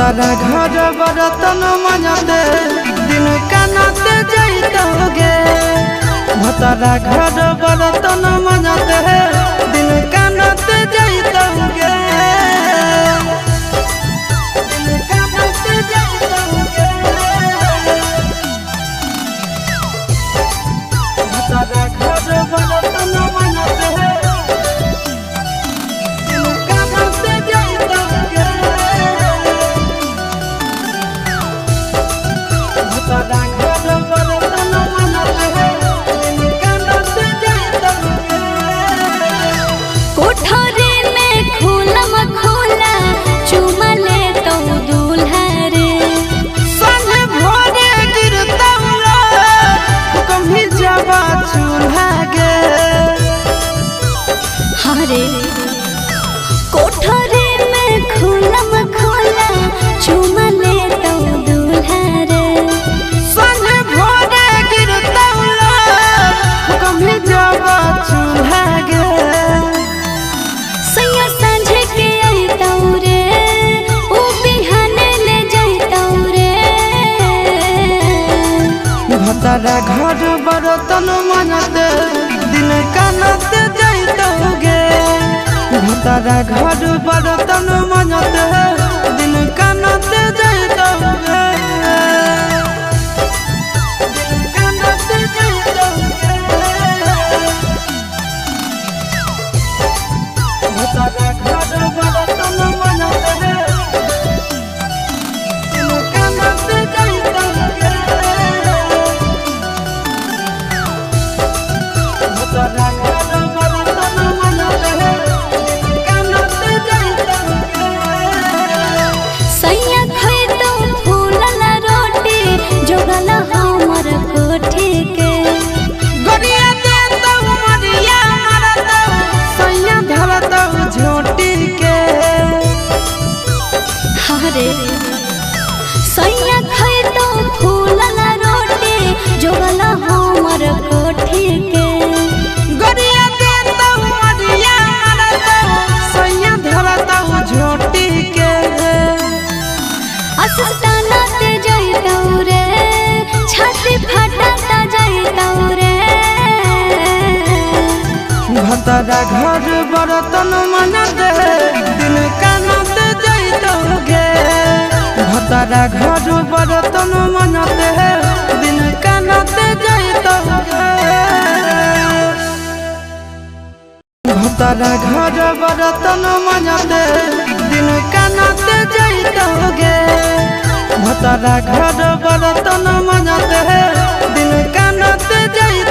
भतारा घर बर्तन मजाते दिन कानाते जाइतोगे। भतारा घर बर्तन मजाते दिन कानाते जाइतोगे। दिन कानाते जाइतोगे। भतारा घर बर्तन मजाते दिन कानाते जाइतोगे। भतारा घर बर्तन मजाते दिन कानाते जाइतोगे। कोठरी में खुलम खुला चुमा ले तो दूल्हा रे। संग भोरे गिरतौला कभी जावा चूल्हा गे। हरे कोठरी में खुलम खुला चुमा ले तो दूल्हा रे। संग भोरे गिरतौला कभी जावा चूल्हा गे। सैया सांझे के अइतौ रे उ बिहाने ले जइतौ रे। भतारा घर बर्तन मजाते दिन कानाते जाइतोगे। भतारा घर बर्तन मजाते दिन कानाते जाइतोगे। दिन कानाते जाइतोगे। भतारा घर बर्तन मजाते दिन कानाते जाइतोगे। भतारा घर बर्तन मजाते दिन कानाते जाइतोगे। सैया खइतौ फूलल रोटी जोगल हमर कोठी के। गरिया देतौ मरिया मारतौ सैया धरतौ झोटी के। हरे सैया खइतौ फूलल रोटी जोगल हमर कोठी के। गरिया देतौ मरिया मारतौ सैया धरतौ झोटी के। अस्ताना ते जइतौ रे छाती फटाता जइतौ रे। भतारा घर बर्तन मजाते दिन कानाते जाइतोगे। भतारा घर बर्तन मजाते दिन कानाते जाइतोगे। भतारा घर बर्तन मजाते दिन कानाते जाइतोगे। भतारा घर बर्तन मजाते दिन कानाते जाइतोगे।